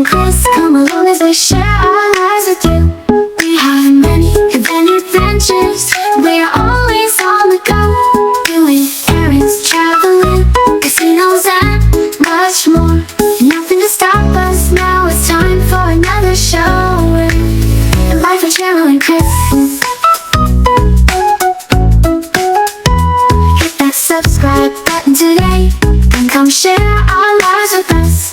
and Chris come along as they share our lives with you. We have many adventures. We're always on the go, doing errands, traveling, casinos, and much more. Nothing to stop us now. It's time for another show. The life of Cheryl and Chris. Hit that subscribe button today and come share our lives with us.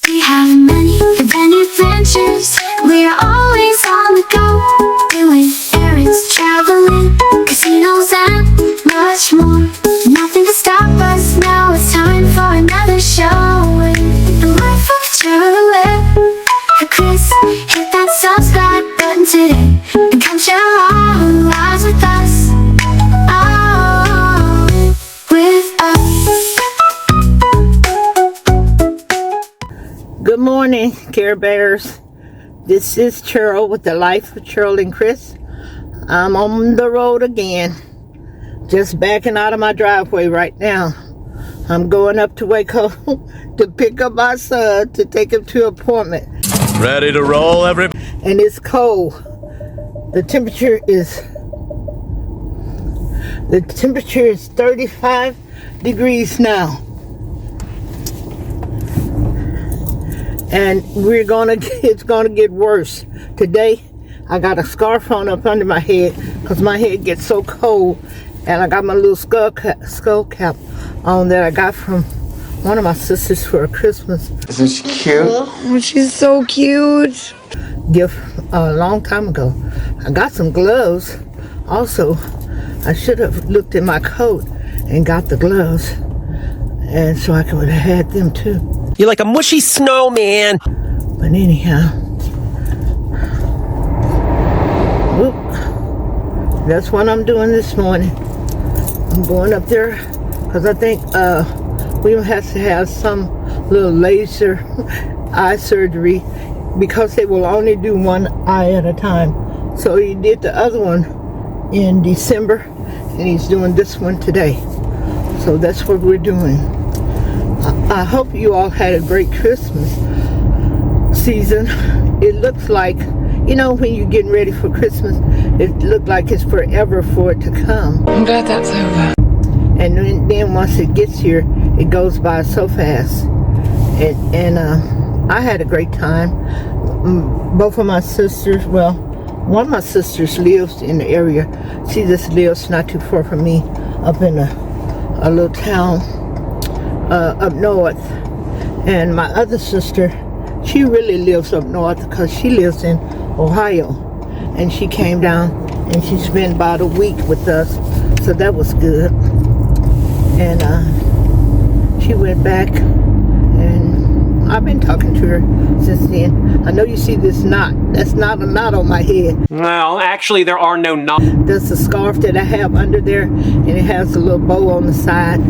We have many adventures. We're always on the go, doing errands, traveling, casinos, and much more. Nothing to stop us now. It's time for another show. The life of Cheryl and Chris. Hit that subscribe button today and come share our lives with us. Oh, with us. Good morning, Care Bears. This is Cheryl with the Life of Cheryl and Chris. I'm on the road again, just backing out of my driveway right now. I'm going up to Waco to pick up my son to take him to an appointment. Ready to roll, everybody? And it's cold. The temperature is 35 degrees now. And it's gonna get worse. Today, I got a scarf on up under my head because my head gets so cold, and I got my little skull cap on that I got from one of my sisters for a Christmas Isn't she cute? Oh, she's so cute. gift a long time ago. I got some gloves. Also, I should have looked in my coat and got the gloves, and so I could have had them too. You're like a mushy snowman. But anyhow, whoop, that's what I'm doing this morning. I'm going up there because I think we have to have some little laser eye surgery because they will only do one eye at a time. So he did the other one in December, and he's doing this one today. So that's what we're doing. I hope you all had a great Christmas season. It looks like, when you're getting ready for Christmas, it looks like it's forever for it to come. I'm glad that's over. And then once it gets here, it goes by so fast. And I had a great time. Both of my sisters, well, one of my sisters lives in the area. She just lives not too far from me, up in a little town up north. And my other sister, she really lives up north because she lives in Ohio. And she came down and she spent about a week with us, so that was good. And she went back, and I've been talking to her since then. I know you see this knot. That's not a knot on my head. Well, actually, there are no knots. That's a scarf that I have under there, and it has a little bow on the side.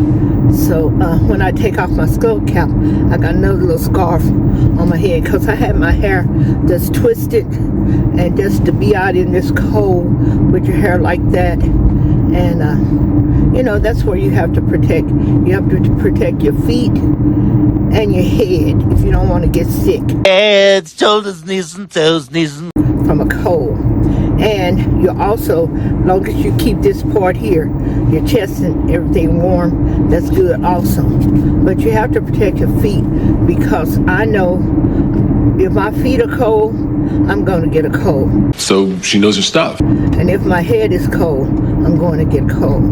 So when I take off my skull cap, I got another little scarf on my head because I had my hair that's twisted, and just to be out in this cold with your hair like that, and that's where you have to protect. You have to protect your feet and your head if you don't want to get sick. Head, shoulders, knees and toes, knees and... From a cold. And you also, long as you keep this part here, your chest and everything warm, that's good also. But you have to protect your feet, because I know if my feet are cold, I'm going to get a cold. So she knows her stuff. And if my head is cold, I'm going to get cold.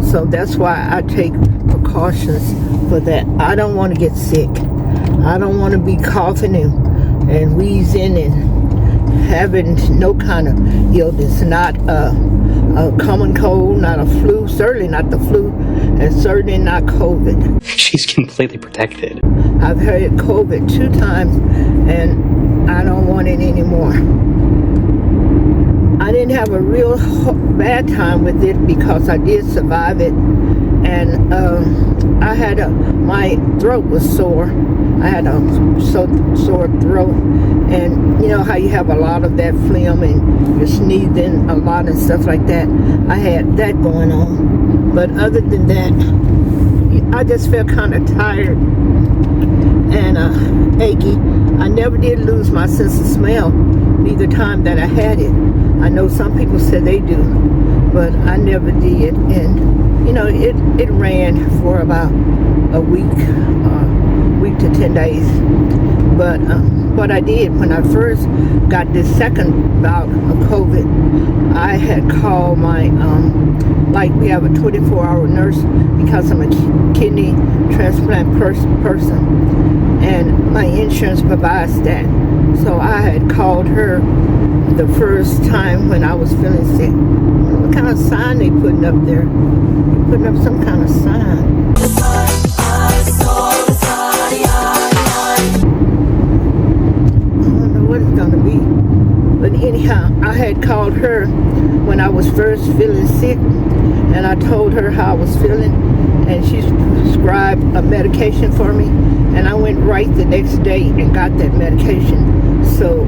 So that's why I take precautions for that. I don't want to get sick. I don't want to be coughing and wheezing and having no kind of illness. Not a common cold, not a flu, certainly not the flu, and certainly not COVID. She's completely protected. I've had COVID 2 times, and I don't want it anymore. I didn't have a real bad time with it because I did survive it, and I had my throat was sore. I had a sore throat, and you know how you have a lot of that phlegm and you're sneezing a lot and stuff like that. I had that going on, but other than that, I just felt kind of tired and achy. I never did lose my sense of smell neither time that I had it. I know some people said they do, but I never did. And you know, it ran for about a week to 10 days. But what I did when I first got this second bout of COVID, I had called my like we have a 24-hour nurse because I'm a kidney transplant person, and my insurance provides that. So I had called her the first time when I was feeling sick. What kind of sign they putting up there? They're putting up some kind of sign. Gonna be, but anyhow, I had called her when I was first feeling sick, and I told her how I was feeling, and she prescribed a medication for me, and I went right the next day and got that medication. So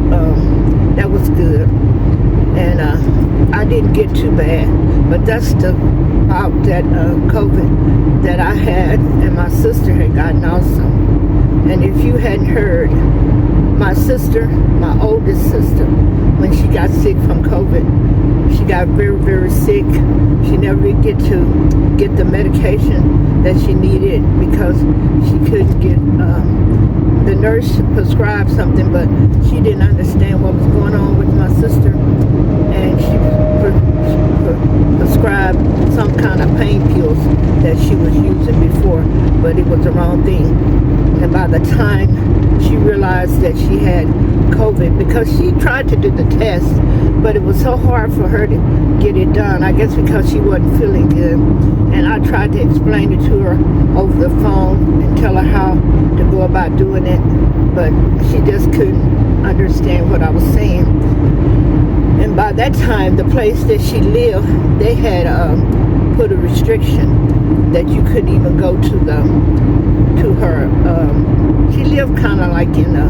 that was good, and I didn't get too bad. But that's the bout that COVID that I had, and my sister had gotten also. And if you hadn't heard, my sister, my oldest sister, when she got sick from COVID, she got very, very sick. She never did get the medication that she needed because she couldn't get, the nurse prescribed something, but she didn't understand what was going on with my sister, and she prescribed some kind of pain pills that she was using before, but it was the wrong thing. And by the time she realized that she had COVID, because she tried to do the test, but it was so hard for her to get it done, I guess because she wasn't feeling good. And I tried to explain it to her over the phone and tell her how to go about doing it, but she just couldn't understand what I was saying. And by that time, the place that she lived, they had put a restriction that you couldn't even go to her. She lived kind of like in a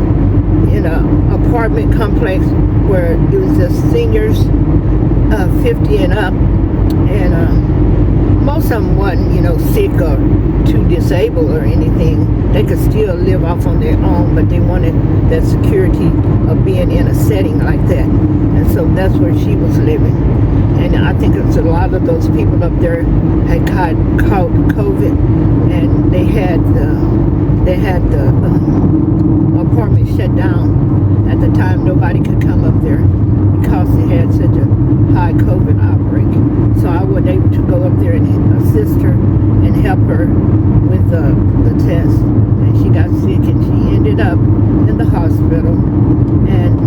apartment complex where it was just seniors 50 and up, and most of them wasn't, sick or too disabled or anything. They could still live off on their own, but they wanted that security of being in a setting like that. And so that's where she was living. And I think it was a lot of those people up there had caught COVID, and they had the apartment shut down. At the time, nobody could come up there because they had such a high COVID outbreak. So I wasn't able to go up there and assist her and help her with the test. And she got sick, and she ended up in the hospital. And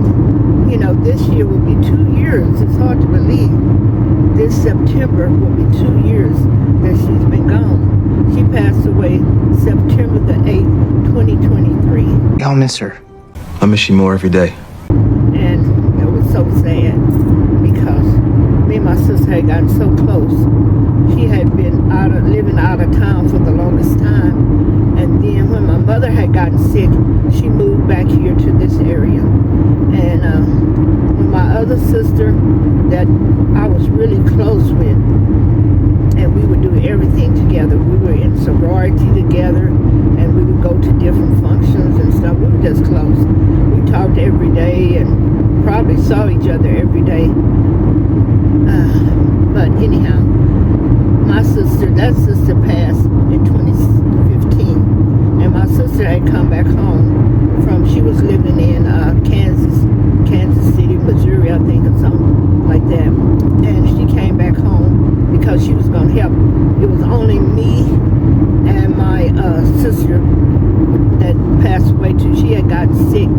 this year will be 2 years. It's hard to believe. This September will be 2 years that she's been gone. She passed away September the 8th, 2023. I'll miss her. I miss you more every day. And it was so sad because me and my sister had gotten so close. She had been living out of town for the longest time. And then when my mother had gotten sick, she moved back here to this area. And when my other sister that I was really close with, and we would do everything together. We were in sorority together, and we would go to different functions and stuff. We were just close. We talked every day and probably saw each other every day. But anyhow, that sister passed in 2015, and my sister had come back home she was living in Kansas City, Missouri, I think, or something like that. And she came back home because she was going to help. It was only me and my sister that passed away too. She had gotten sick.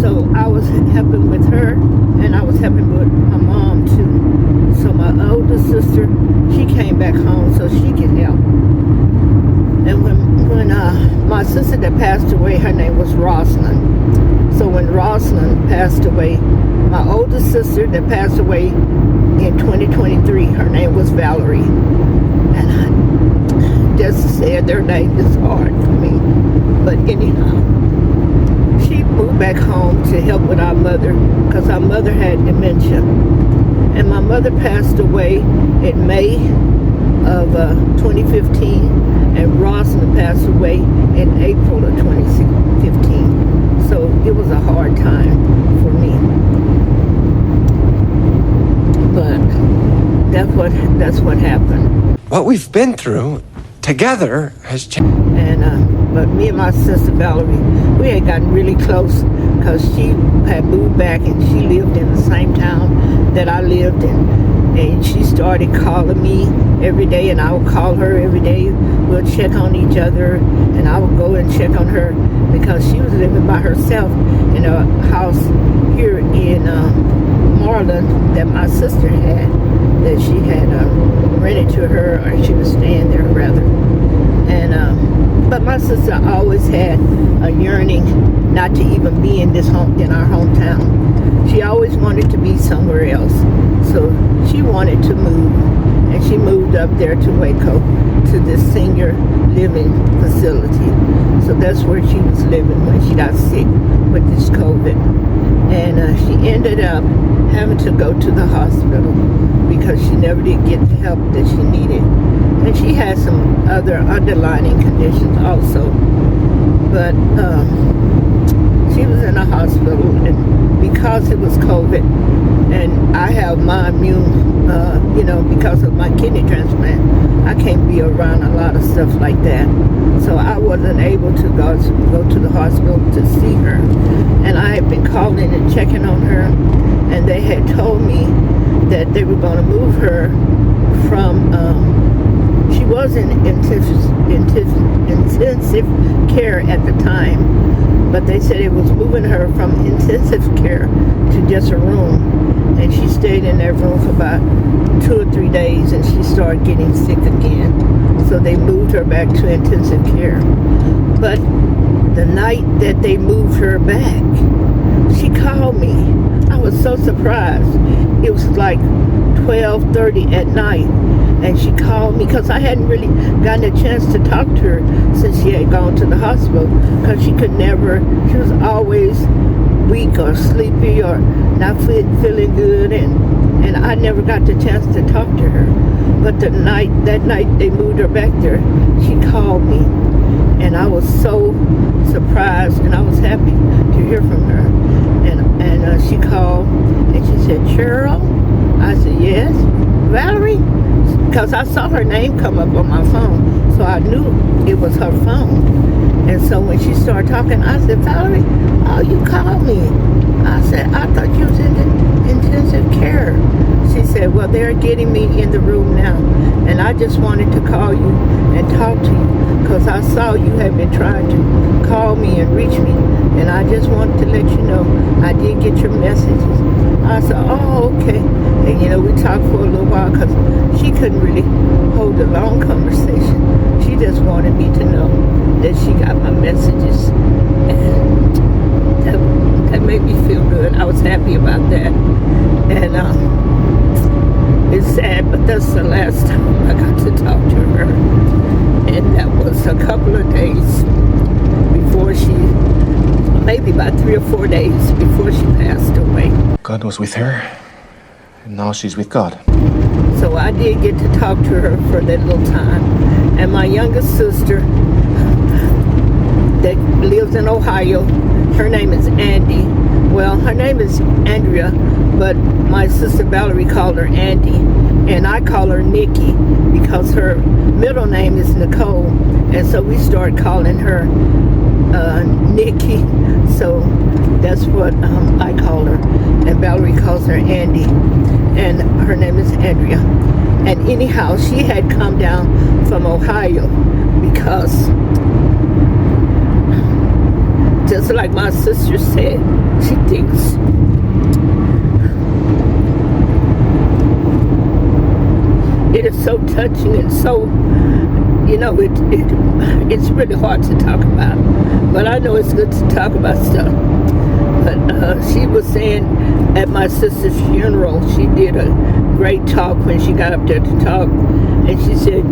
So I was helping with her, and I was helping with my mom too. So my older sister, she came back home so she could help. And when my sister that passed away, her name was Rosalind. So when Rosalind passed away, my older sister that passed away in 2023, her name was Valerie. And just to say their name is hard for me. But anyhow, she moved back home to help with our mother because our mother had dementia. And my mother passed away in May of 2015, and Rosalind passed away in April of 2015. So it was a hard time for me. But that's what happened. What we've been through together has changed. And but me and my sister Valerie, we had gotten really close because she had moved back and she lived in the same town that I lived in. And she started calling me every day, and I would call her every day. We'll check on each other, and I would go and check on her because she was living by herself in a house here in Marlin that my sister had, that she had rented to her, or she was staying there rather. And but my sister always had a yearning not to even be in our hometown. She always wanted to be somewhere else. So she wanted to move, and she moved up there to Waco to this senior living facility. So that's where she was living when she got sick with this COVID. And she ended up having to go to the hospital because she never did get the help that she needed. And she had some other underlying conditions also. But she was in a hospital, and because it was COVID, and I have my immune, because of my kidney transplant, I can't be around a lot of stuff like that. So I wasn't able to go to the hospital to see her. And I had been calling and checking on her, and they had told me that they were going to move her from, she was in intensive care at the time, but they said it was moving her from intensive care to just a room. And she stayed in that room for about 2 or 3 days, and she started getting sick again. So they moved her back to intensive care. But the night that they moved her back, she called me. I was so surprised. It was like 12:30 at night, and she called me because I hadn't really gotten a chance to talk to her since she had gone to the hospital, because she was always weak or sleepy or not feeling good, and I never got the chance to talk to her. But that night they moved her back there, she called me, and I was so surprised, and I was happy to hear from her. And she called, and she said, "Cheryl?" I said, "Yes." "Valerie?" Because I saw her name come up on my phone, so I knew it was her phone. And so when she started talking, I said, "Valerie, oh, you called me." I said, "I thought you was in the intensive care." She said, "Well, they're getting me in the room now, and I just wanted to call you and talk to you because I saw you had been trying to call me and reach me, and I just wanted to let you know I did get your messages." I said, "Oh, okay." And we talked for a little while because she couldn't really hold a long conversation. She just wanted me to know that she got my messages, and that made me feel good. I was happy about that. And it's sad, but that's the last time I got to talk to her, and that was a couple of days before maybe about 3 or 4 days before she passed away. God was with her, and now she's with God. So I did get to talk to her for that little time. And my youngest sister that lives in Ohio, her name is Andy. Well, her name is Andrea, but my sister Valerie called her Andy, and I call her Nikki because her middle name is Nicole, and so we started calling her Nikki. So that's what I call her, and Valerie calls her Andy, and her name is Andrea. And anyhow, she had come down from Ohio because, just like my sister said, she thinks it is so touching and so, it's really hard to talk about. But I know it's good to talk about stuff. But she was saying at my sister's funeral, she did a great talk when she got up there to talk, and she said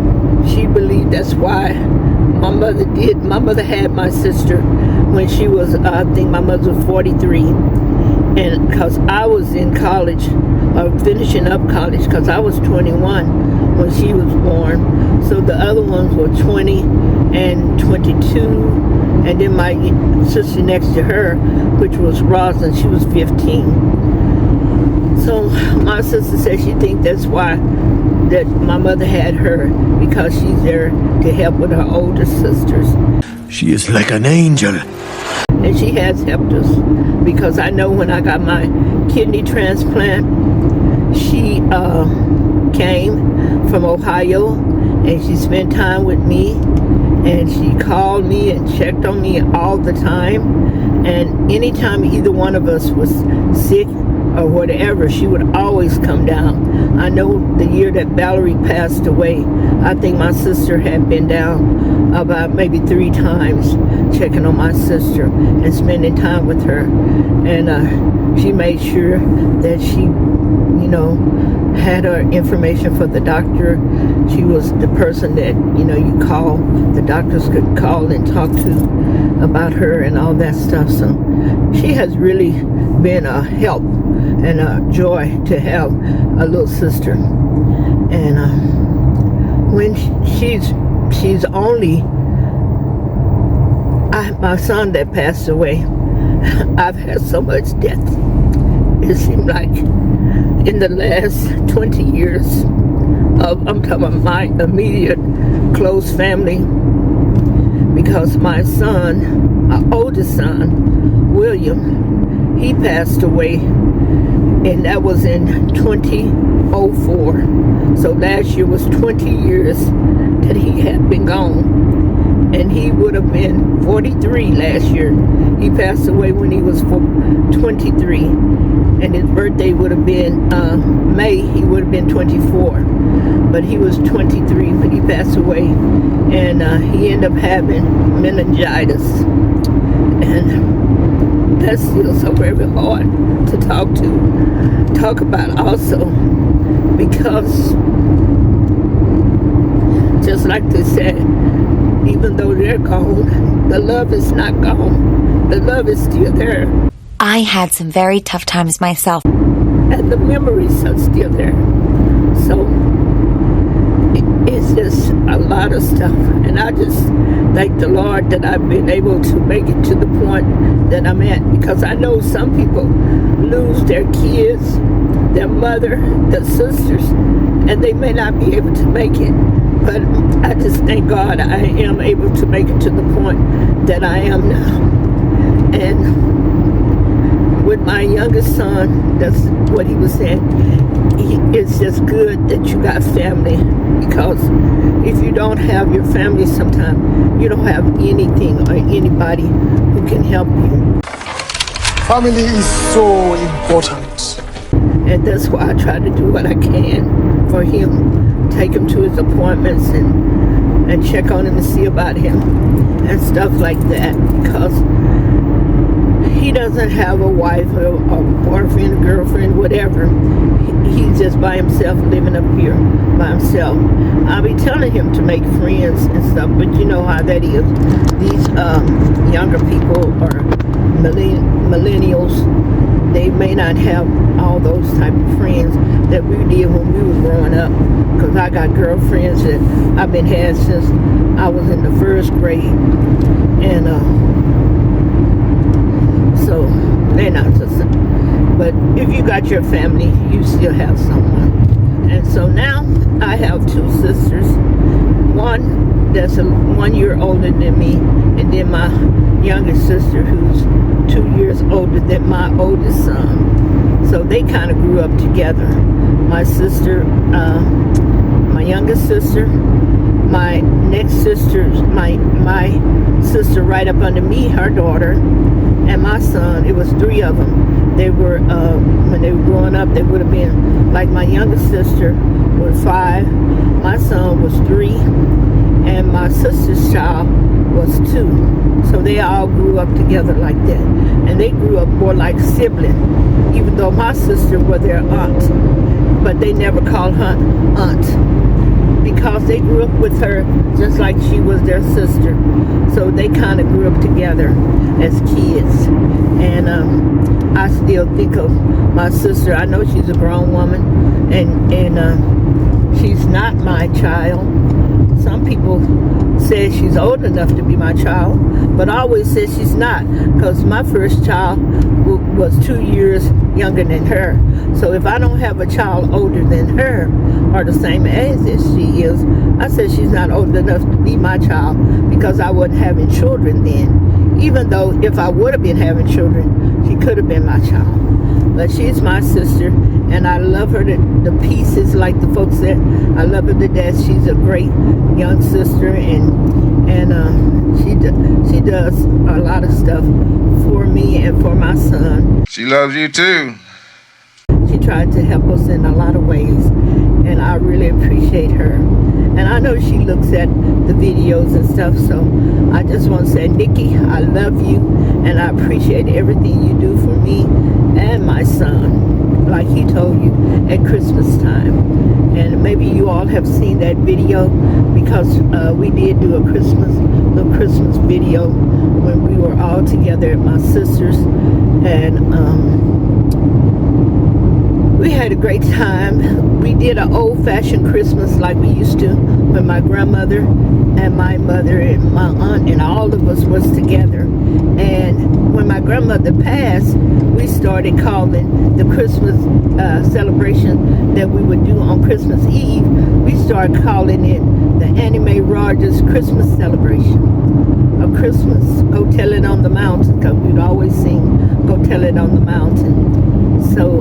she believed that's why my mother did. My mother had my sister when she was, I think my mother was 43, and because I was in college, finishing up college, because I was 21 when she was born. So the other ones were 20 and 22. And then my sister next to her, which was Roslyn, she was 15. So my sister said she thinks that's why that my mother had her, because she's there to help with her older sisters. She is like an angel. And she has helped us, because I know when I got my kidney transplant, she came from Ohio, and she spent time with me. And she called me and checked on me all the time. And anytime either one of us was sick or whatever, she would always come down. I know the year that Valerie passed away, I think my sister had been down about maybe 3 times checking on my sister and spending time with her. And she made sure that she, had her information for the doctor. She was the person that, you call, the doctors could call and talk to about her and all that stuff. So she has really been a help and a joy to have a little sister. And when she's only, my son that passed away, I've had so much death. It seemed like in the last 20 years I'm talking about my immediate close family, because my son, my oldest son, William, he passed away, and that was in 2004. So last year was 20 years that he had been gone. And he would have been 43 last year. He passed away when he was 23. And his birthday would have been May. He would have been 24. But he was 23 when he passed away. And he ended up having meningitis. And that's still so very hard to talk about also. Because just like they said, even though they're gone, the love is not gone. The love is still there. I had some very tough times myself. And the memories are still there. So it's just a lot of stuff. And I just thank the Lord that I've been able to make it to the point that I'm at. Because I know some people lose their kids, their mother, their sisters, and they may not be able to make it. But I just thank God I am able to make it to the point that I am now. And with my youngest son, that's what he was saying. It's just good that you got family, because if you don't have your family sometimes, you don't have anything or anybody who can help you. Family is so important. And that's why I try to do what I can for him. Take him to his appointments and check on him and see about him and stuff like that, because he doesn't have a wife or a boyfriend, a girlfriend, whatever. He's just by himself, living up here by himself. I'll be telling him to make friends and stuff, but you know how that is. These younger people or millennials, they may not have all those type of friends that we did when we were growing up. Because I got girlfriends that I've been had since I was in the 1st grade. And so they're not just, but if you got your family, you still have someone. And so now I have 2 sisters. One that's 1 year older than me, and then my youngest sister who's 2 years older than my oldest son. So they kind of grew up together. My sister, my youngest sister, my next sister, my sister right up under me, her daughter, and my son. It was 3 of them. They were, when they were growing up, they would have been, like my youngest sister was 5, my son was 3, and my sister's child was 2. So they all grew up together like that. And they grew up more like siblings, even though my sister was their aunt. But they never called her aunt because they grew up with her just like she was their sister. So they kind of grew up together as kids. And I still think of my sister. I know she's a grown woman, and she's not my child. Some people say she's old enough to be my child, but I always say she's not, because my first child was 2 years younger than her. So if I don't have a child older than her or the same age as she is, I said she's not old enough to be my child, because I wasn't having children then. Even though if I would have been having children, she could have been my child. But she's my sister, and I love her to pieces, like the folks said. I love her to death. She's a great young sister, and she does a lot of stuff for me and for my son. She loves you too. She tried to help us in a lot of ways, and I really appreciate her. And I know she looks at the videos and stuff, so I just want to say, Nikki, I love you, and I appreciate everything you do for me and my son, like he told you at Christmas time. And maybe you all have seen that video, because we did do a little Christmas video when we were all together at my sister's, and we had a great time. We did an old-fashioned Christmas like we used to when my grandmother and my mother and my aunt and all of us was together. And when my grandmother passed, we started calling the Christmas celebration that we would do on Christmas Eve, we started calling it the Anime Rogers Christmas celebration of Christmas. Go Tell It on the Mountain, because we'd always sing Go Tell It on the Mountain. So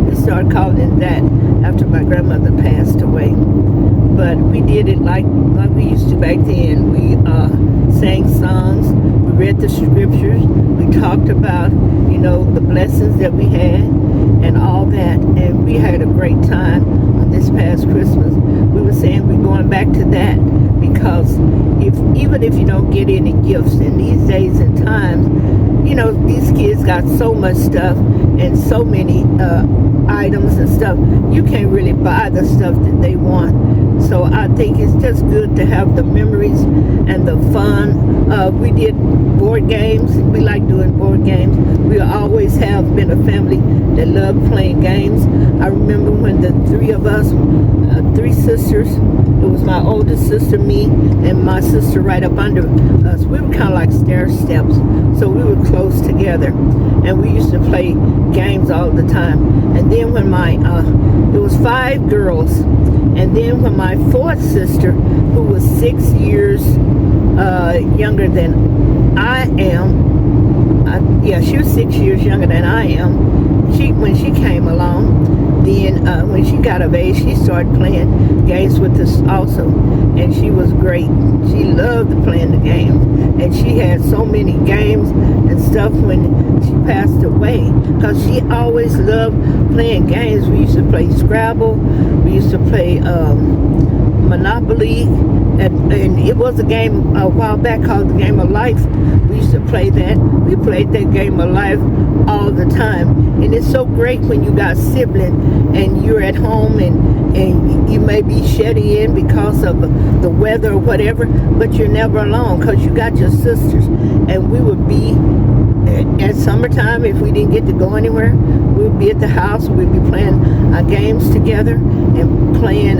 we started calling it that after my grandmother passed away. But we did it like we used to back then. We sang songs, we read the scriptures, we talked about, the blessings that we had and all that. And we had a great time on this past Christmas. We were saying we're going back to that, because even if you don't get any gifts in these days and times, these kids got so much stuff and so many items and stuff, you can't really buy the stuff that they want. So I think it's just good to have the memories and the fun. We did board games. We like doing board games. We always have been a family that loved playing games. I remember when the three of us, 3 sisters, it was my oldest sister, me, and my sister right up under us. We were kind of like stair steps, so we were close together, and we used to play games all the time. And then when it was 5 girls, and then when my 4th sister, who was 6 years younger than I am, she was 6 years younger than I am. When she came along, then when she got of age, she started playing games with us also, and she was great. She loved playing the games, and she had so many games and stuff when she passed away, because she always loved playing games. We used to play Scrabble, we used to play Monopoly, and it was a game a while back called the Game of Life. We used to play that. We played that Game of Life all the time, and it's so great when you got siblings and you're at home and you may be shut in because of the weather or whatever, but you're never alone because you got your sisters. And we would be at summertime, if we didn't get to go anywhere, we'd be at the house. We'd be playing games together and playing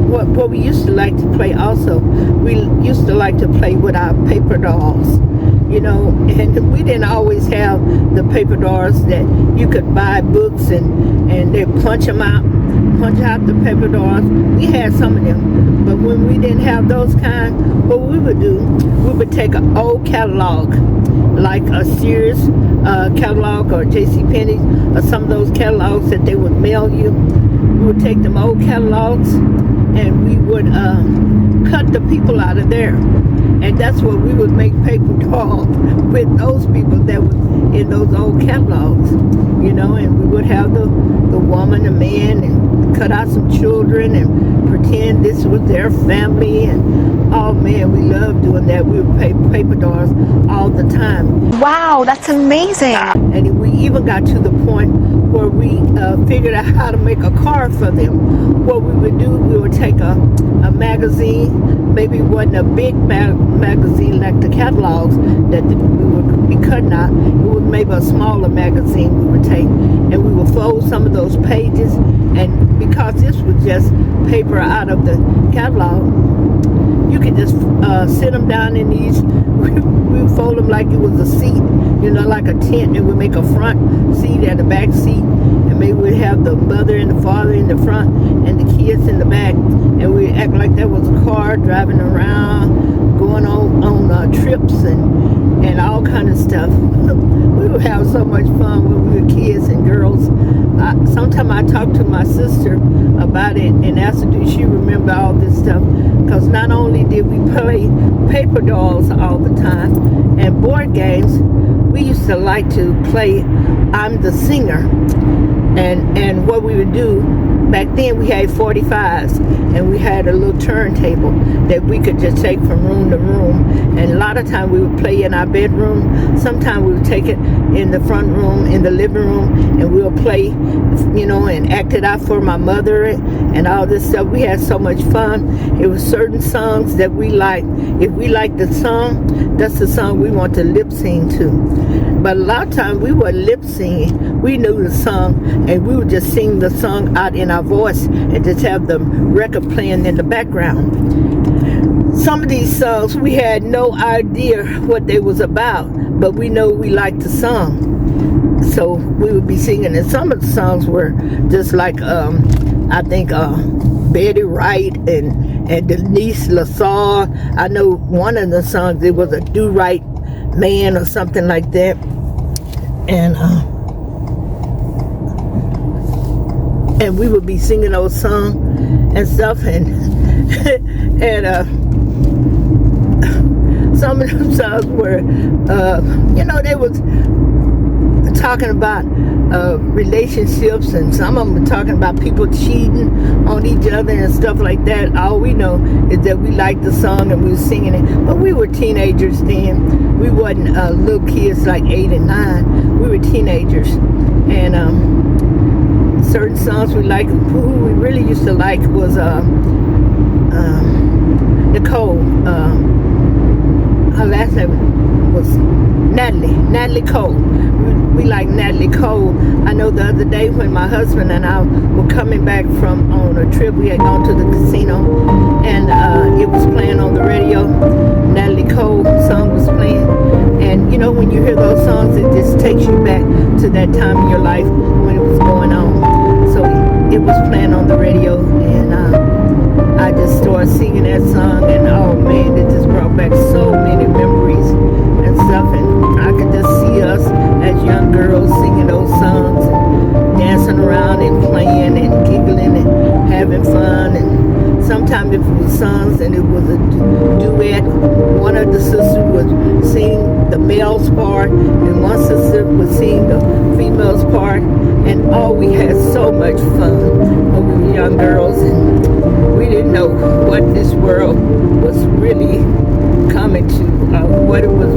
what we used to like to play also. We used to like to play with our paper dolls, and we didn't always have the paper dolls that you could buy books and they punch out the paper dolls. We had some of them, but when we didn't have those kind, what we would do, we would take an old catalog, like a Sears catalog or JCPenney's, or some of those catalogs that they would mail you. We would take them old catalogs and we would cut the people out of there, and that's what we would make paper dolls with, those people that was in those old catalogs, and we would have the woman, the man, and cut out some children and pretend this was their family. And oh man, we loved doing and that. We would play paper dolls all the time. Wow, that's amazing. And we even got to the point where we figured out how to make a car for them. What we would do, we would take a magazine, maybe it wasn't a big magazine like the catalogs that we would be cutting out. It was maybe a smaller magazine we would take, and we would fold some of those pages, and because this was just paper out of the catalog, you could just sit them down in these. We would fold them like it was a seat, you know, like a tent, and we'd make a front seat and a back seat, and maybe we'd have the mother and the father in the front and the kids in the back, and we'd act like that was a car driving around, going on trips and all kind of stuff. We would have so much fun when we were kids and girls. Sometimes I talk to my sister about it and ask her, do she remember all this stuff? Because not only did we play paper dolls all the time and board games, we used to like to play I'm the Singer. And what we would do, back then we had 45s, and we had a little turntable that we could just take from room to room. And a lot of time we would play in our bedroom. Sometimes we would take it in the front room, in the living room, and we'll play, you know, and act it out for my mother and all this stuff. We had so much fun. It was certain songs that we liked. If we liked the song, that's the song we want to lip sing to. But a lot of times we were lip singing. We knew the song, and we would just sing the song out in our voice and just have the record playing in the background. Some of these songs we had no idea what they was about, but we know we liked the song, so we would be singing. And some of the songs were just like I think Betty Wright and Denise LaSalle. I know one of the songs, it was a Do Right Man or something like that, and we would be singing those songs and stuff, and some of them songs were, you know, they was talking about relationships, and some of them were talking about people cheating on each other and stuff like that. All we know is that we liked the song and we were singing it. But we were teenagers then. We wasn't little kids like 8 and 9. We were teenagers, and certain songs we liked. Who we really used to like was Nicole. Her last name was Natalie Cole. We like Natalie Cole. I know the other day when my husband and I were coming back from on a trip, we had gone to the casino, and it was playing on the radio. Natalie Cole song was playing, and you know, when you hear those songs, it just takes you back to that time in your life when it was going on. So it was playing on the radio, and I just started singing that song, and oh man, it just brought back so many memories and stuff. And I could just see us as young girls singing those songs and dancing around and playing and giggling and having fun. And sometimes if it was songs and it was a duet, one of the sisters would sing the male's part and one sister would sing the female's part. And oh, we had so much fun when we were young girls, and we didn't know what this world was really coming to, what it was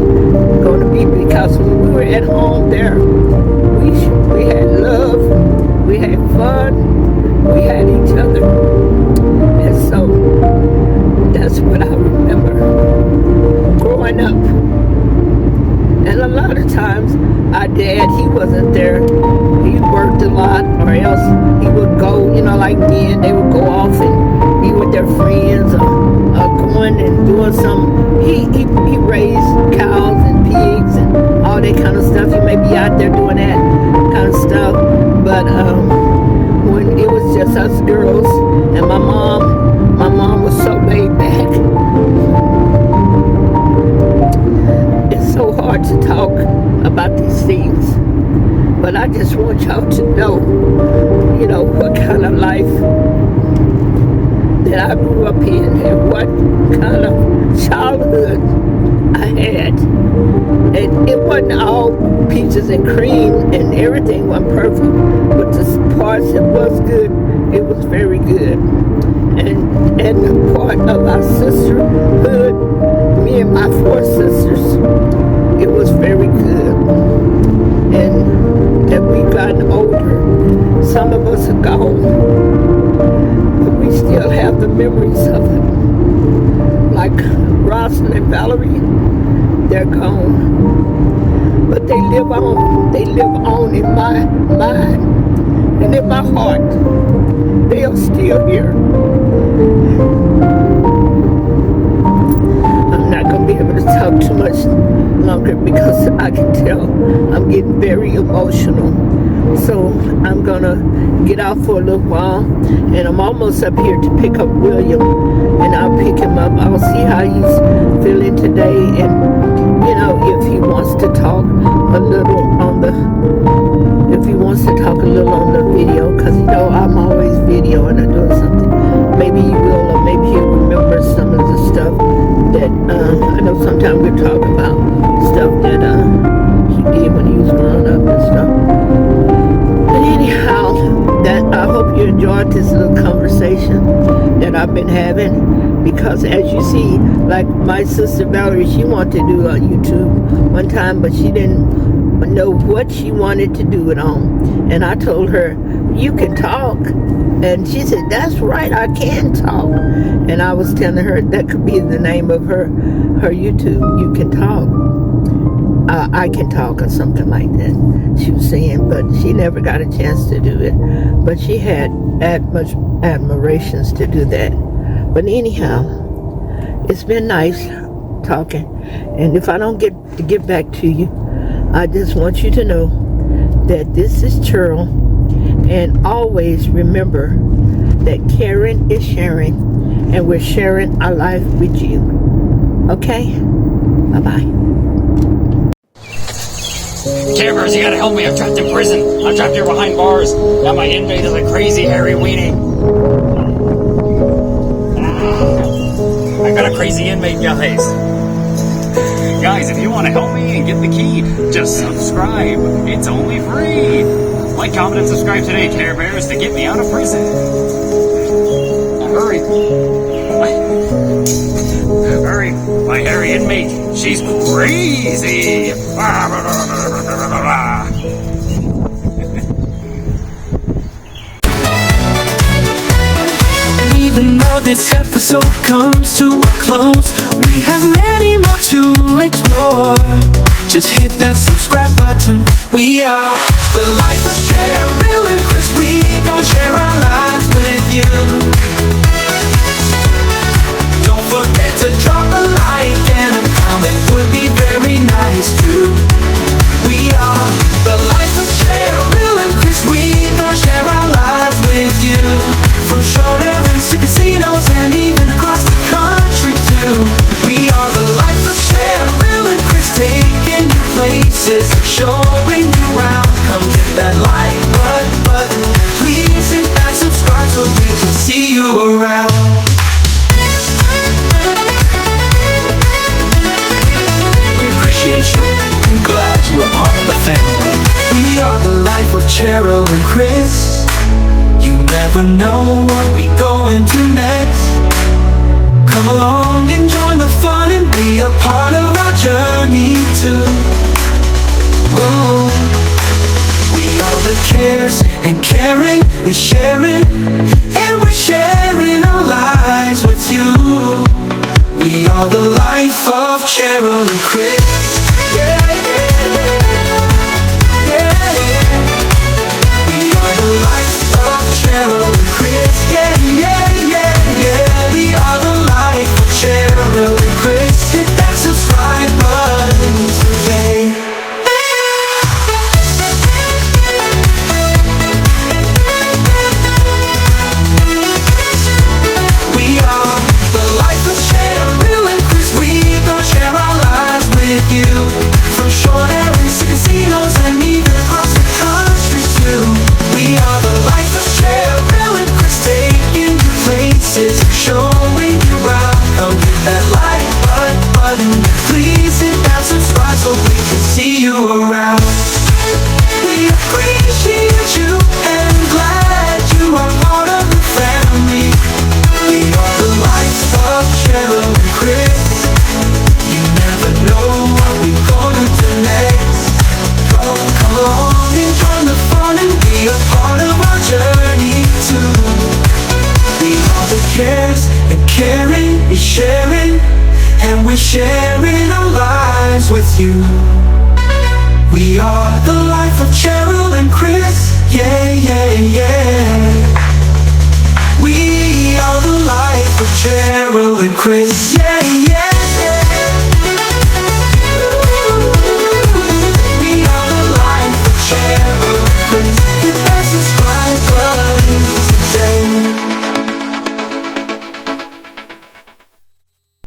going to be, because when we were at home there, we had love, we had fun, we had each other. And so that's what I remember growing up. And a lot of times our dad, he wasn't there. He worked a lot, or else he would go, you know, like men, they would go off and be with their friends, or going and doing some. He raised cows and pigs and all that kind of stuff. He may be out there doing that kind of stuff. But when it was just us girls and my mom was so laid back. It's so hard to talk about these things, but I just want y'all to know, you know, what kind of life that I grew up in and what kind of childhood I had. And it wasn't all peaches and cream and everything wasn't perfect, but the parts that was good, it was very good. And the part of our sisterhood, me and my 4 sisters. It was very good. And as we've gotten older, some of us are gone, but we still have the memories of it. Like Rosalind and Valerie, they're gone, but they live on. They live on in my mind and in my heart. They are still here. I'm not going to be able to talk too much longer because I can tell I'm getting very emotional. So I'm going to get out for a little while, and I'm almost up here to pick up William, and I'll pick him up. I'll see how he's feeling today, and you know, if he wants to talk a little on the video, because you know I'm always videoing or doing something. Maybe he will, or maybe he'll remember some of the stuff that I know sometimes we're talking about stuff that he did when he was growing up and stuff. But anyhow, that I hope you enjoyed this little conversation that I've been having, because as you see, like my sister Valerie, she wanted to do a YouTube one time, but she didn't know what she wanted to do it on. And I told her, you can talk. And she said, that's right, I can talk. And I was telling her that could be the name of her YouTube, You Can Talk. I Can Talk or something like that, she was saying, but she never got a chance to do it. But she had much admirations to do that. But anyhow, it's been nice talking. And if I don't get back to you, I just want you to know that this is Cheryl, and always remember that caring is sharing, and we're sharing our life with you. Okay? Bye-bye. Cameras, you gotta help me. I'm trapped in prison. I'm trapped here behind bars. Now my inmate is a crazy hairy weenie. I got a crazy inmate, guys. Guys, if you want to help me and get the key, just subscribe. It's only free. Like, comment, and subscribe today, Care Bears, to get me out of prison. Now, hurry. Hurry. My hairy inmate, she's crazy. Even though this episode comes to a close, we have many more to explore. Just hit that subscribe button. We are the life of Cheryl and Chris. We gon' share our lives with you. Don't forget to drop a like and a comment, would be very nice too. We are the life of Cheryl and Chris. We gon' share our lives with you. From showdowns to casinos and even across the country too. We are the life of Cheryl and Chris, taking you places, showing you around. Come hit that like button, please hit that subscribe so we can see you around. We appreciate you and glad you are part of the family. We are the life of Cheryl and Chris. You never know what we going to next. Come along and join the fun and be a part of our journey too. Whoa. We are the cares and caring and sharing, and we're sharing our lives with you. We are the life of Cheryl and Chris. Yeah, yeah, yeah, yeah. We are the life of Cheryl and Chris. Yeah, yeah, yeah, yeah. We are the life of Cheryl and Chris. Hit that subscribe button today. We are the life of Cheryl and Chris. We gon' share our lives with you. From short errands to casinos and even across the country too. We are the life of Cheryl and Chris, taking you places, showing you around. Come get that life sharing our lives with you. We are the life of Cheryl and Chris. Yeah, yeah, yeah. We are the life of Cheryl and Chris. Yeah, yeah.